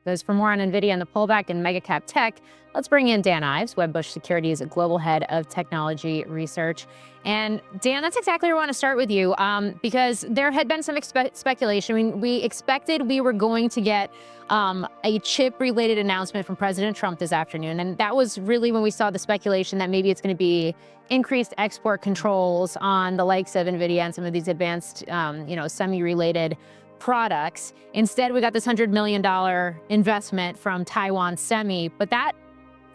Because for more on Nvidia and the pullback in mega cap tech, let's bring in Dan Ives, Wedbush Securities Global Head of Technology Research. And Dan, that's exactly where I want to start with you, because there had been some speculation. I mean, we expected we were going to get a chip-related announcement from President Trump this afternoon, and that was really when we saw the speculation that maybe it's going to be increased export controls on the likes of Nvidia and some of these advanced, semi-related products. Instead, we got this $100 million investment from Taiwan Semi, but that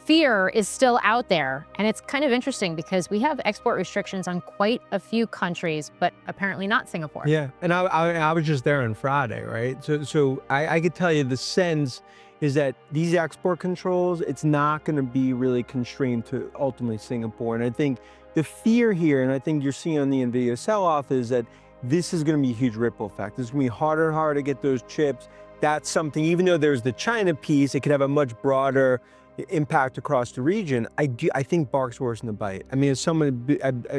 fear is still out there. And it's kind of interesting because we have export restrictions on quite a few countries, but apparently not Singapore. Yeah, and I was just there on Friday, right? So I could tell you the sense is that these export controls, it's not gonna be really constrained to ultimately Singapore. And I think the fear here, and I think you're seeing on the Nvidia sell-off, is that this is gonna be a huge ripple effect. It's gonna be harder and harder to get those chips. That's something, even though there's the China piece, it could have a much broader impact across the region. I think bark's worse than the bite. I mean, as someone,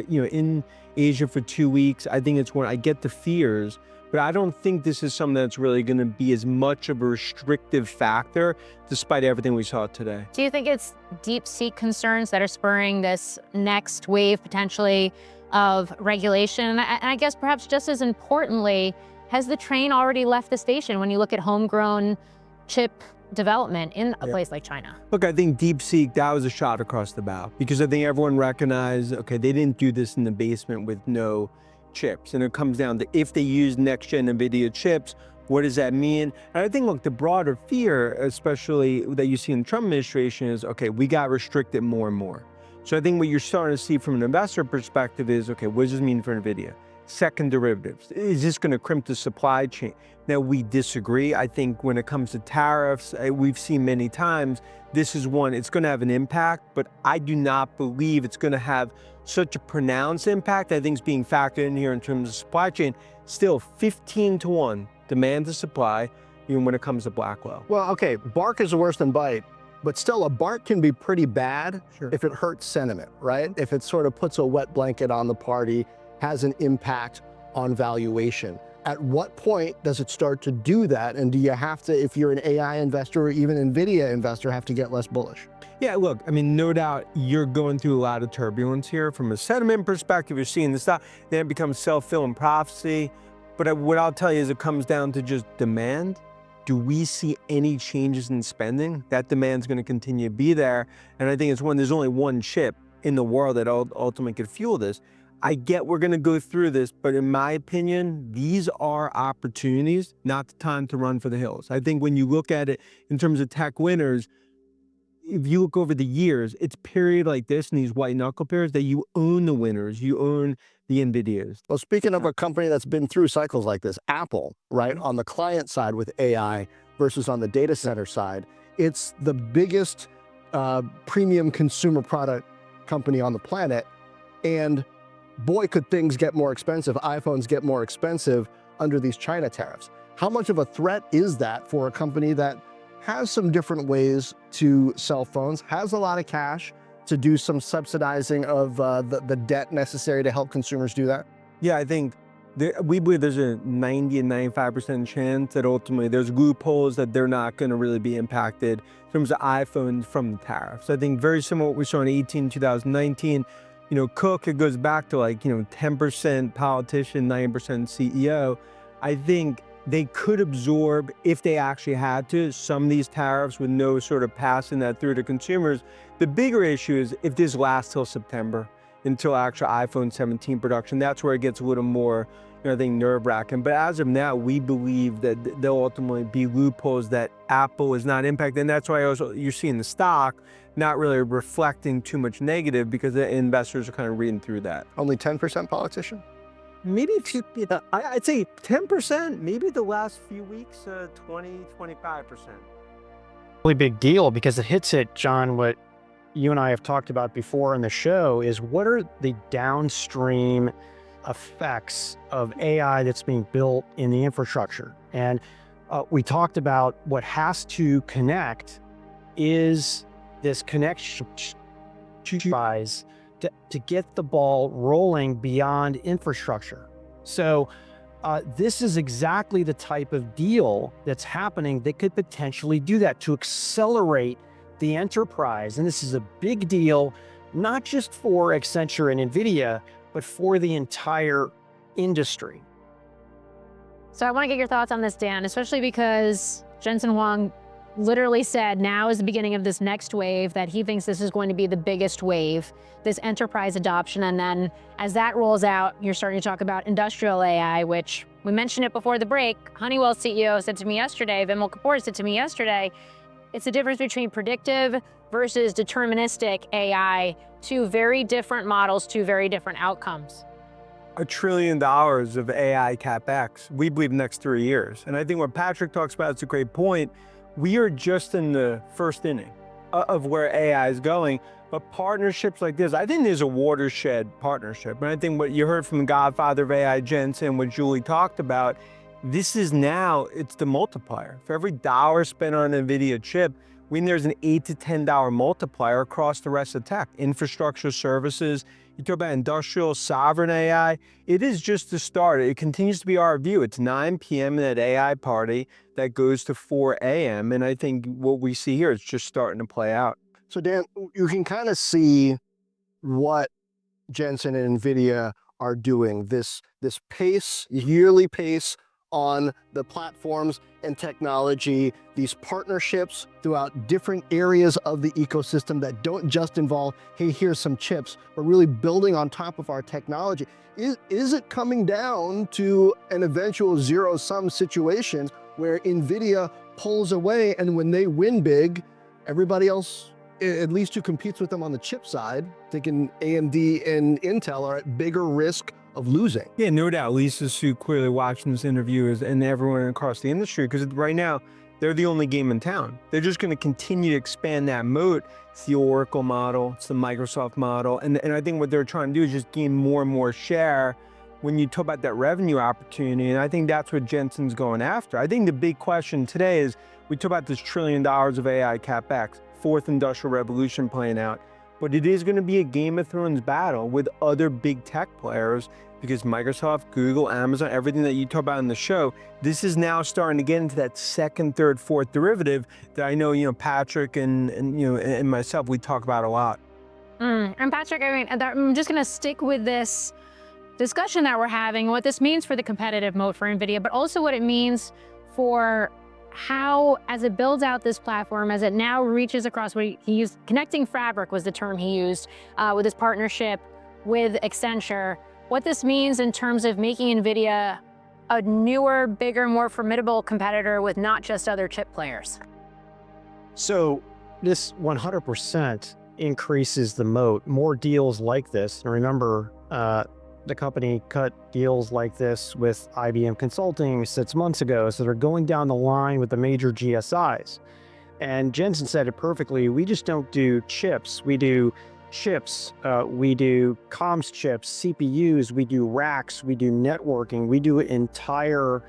in Asia for 2 weeks, I think it's one, I get the fears, but I don't think this is something that's really gonna be as much of a restrictive factor, despite everything we saw today. Do you think it's deep-seek concerns that are spurring this next wave, potentially, of regulation? And I guess perhaps just as importantly, has the train already left the station when you look at homegrown chip development in a place like China? Look, I think DeepSeek, that was a shot across the bow, because I think everyone recognized, okay, they didn't do this in the basement with no chips. And it comes down to, if they use next-gen NVIDIA chips, what does that mean? And I think, look, the broader fear, especially that you see in the Trump administration, is, okay, we got restricted more and more. So I think what you're starting to see from an investor perspective is, okay, what does this mean for NVIDIA? Second derivatives, is this gonna crimp the supply chain? Now, we disagree. I think when it comes to tariffs, we've seen many times, this is one, it's gonna have an impact, but I do not believe it's gonna have such a pronounced impact. I think it's being factored in here in terms of supply chain. Still 15-to-1 demand to supply, even when it comes to Blackwell. Well, okay, bark is worse than bite, but still a bark can be pretty bad if it hurts sentiment, right? If it sort of puts a wet blanket on the party, has an impact on valuation. At what point does it start to do that? And do you have to, if you're an AI investor or even NVIDIA investor, have to get less bullish? Yeah, look, I mean, no doubt you're going through a lot of turbulence here. From a sentiment perspective, you're seeing the stock, then it becomes self-fulfilling prophecy. But what I'll tell you is it comes down to just demand. Do we see any changes in spending? That demand's gonna continue to be there. And I think it's there's only one chip in the world that ultimately could fuel this. I get we're gonna go through this, but in my opinion, these are opportunities, not the time to run for the hills. I think when you look at it in terms of tech winners, if you look over the years, it's period like this and these white knuckle periods that you own the winners, you own the NVIDIAs. Well, speaking of a company that's been through cycles like this, Apple, right? On the client side with AI versus on the data center side, it's the biggest premium consumer product company on the planet. And boy, could things get more expensive. iPhones get more expensive under these China tariffs. How much of a threat is that for a company that has some different ways to sell phones, has a lot of cash to do some subsidizing of the debt necessary to help consumers do that? Yeah, I think we believe there's a 90 and 95% chance that ultimately there's loopholes that they're not going to really be impacted in terms of iPhone from the tariffs. I think very similar to what we saw in 2019. Cook, it goes back to 10% politician, 9% CEO. I think they could absorb, if they actually had to, some of these tariffs with no sort of passing that through to consumers. The bigger issue is if this lasts till September, until actual iPhone 17 production, that's where it gets a little more, I think, nerve-wracking. But as of now, we believe that there'll ultimately be loopholes that Apple is not impacted. And that's why you're seeing the stock not really reflecting too much negative, because the investors are kind of reading through that. Only 10% politician? Maybe, I'd say 10%, maybe the last few weeks, 20, 25%. Really big deal, because it hits it, John, what you and I have talked about before in the show is, what are the downstream effects of AI that's being built in the infrastructure? And we talked about what has to connect is this connection to get the ball rolling beyond infrastructure. So This is exactly the type of deal that's happening that could potentially do that to accelerate the enterprise. And this is a big deal, not just for Accenture and Nvidia, but for the entire industry. So I want to get your thoughts on this, Dan, especially because Jensen Huang literally said now is the beginning of this next wave, that he thinks this is going to be the biggest wave, this enterprise adoption. And then as that rolls out, you're starting to talk about industrial AI, which we mentioned it before the break. Honeywell's CEO said to me yesterday, Vimal Kapoor said to me yesterday, it's the difference between predictive versus deterministic AI, two very different models, two very different outcomes. $1 trillion of AI CapEx, we believe, next 3 years. And I think what Patrick talks about is a great point. We are just in the first inning of where AI is going. But partnerships like this, I think there's a watershed partnership. And I think what you heard from the godfather of AI, Jensen, what Julie talked about, this is now, it's the multiplier. For every dollar spent on an NVIDIA chip, there's an $8 to $10 multiplier across the rest of tech, infrastructure services. You talk about industrial sovereign AI. It is just the start. It continues to be our view. It's 9 p.m. in that AI party that goes to 4 a.m. And I think what we see here is just starting to play out. So Dan, you can kind of see what Jensen and Nvidia are doing. This pace, yearly pace on the platforms and technology, these partnerships throughout different areas of the ecosystem that don't just involve, hey, here's some chips, but really building on top of our technology. Is it coming down to an eventual zero-sum situation where Nvidia pulls away, and when they win big, everybody else, at least who competes with them on the chip side, thinking AMD and Intel, are at bigger risk of losing? Yeah, no doubt. Lisa Su clearly watching this interview and everyone across the industry, because right now they're the only game in town. They're just going to continue to expand that moat. It's the Oracle model, it's the Microsoft model. And I think what they're trying to do is just gain more and more share when you talk about that revenue opportunity. And I think that's what Jensen's going after. I think the big question today is, we talk about this $1 trillion of AI CapEx, fourth industrial revolution playing out, but it is going to be a Game of Thrones battle with other big tech players, because Microsoft, Google, Amazon, everything that you talk about in the show, this is now starting to get into that second, third, fourth derivative that I know, Patrick and myself, we talk about a lot. And Patrick, I'm just going to stick with this discussion that we're having, what this means for the competitive moat for NVIDIA, but also what it means for how, as it builds out this platform, as it now reaches across, what he used, connecting fabric was the term he used, with his partnership with Accenture, what this means in terms of making NVIDIA a newer, bigger, more formidable competitor with not just other chip players. So this 100% increases the moat. More deals like this. And remember, the company cut deals like this with IBM Consulting 6 months ago. So they're going down the line with the major GSIs. And Jensen said it perfectly. We just don't do chips. We do chips, we do comms chips, CPUs, we do racks, we do networking, we do entire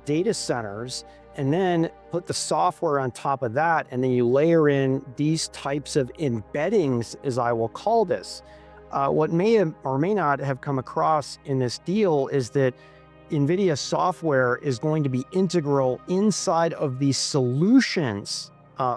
data centers, and then put the software on top of that, and then you layer in these types of embeddings, as I will call this. What may or may not have come across in this deal is that NVIDIA software is going to be integral inside of these solutions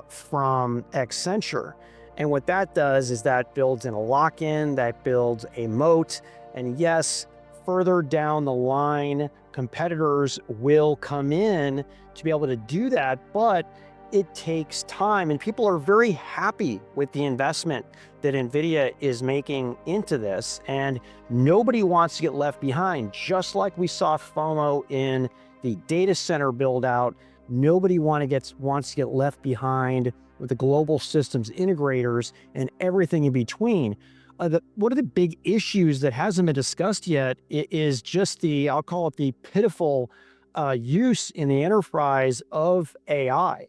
from Accenture. And what that does is that builds in a lock-in, that builds a moat. And yes, further down the line, competitors will come in to be able to do that, but it takes time. And people are very happy with the investment that NVIDIA is making into this. And nobody wants to get left behind. Just like we saw FOMO in the data center build out, nobody wants to get left behind with the global systems integrators and everything in between. One of the big issues that hasn't been discussed yet is just I'll call it the pitiful use in the enterprise of AI,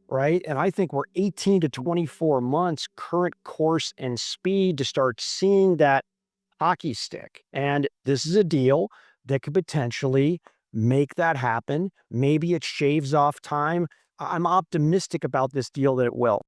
right? And I think we're 18 to 24 months current course and speed to start seeing that hockey stick. And this is a deal that could potentially make that happen. Maybe it shaves off time. I'm optimistic about this deal that it will.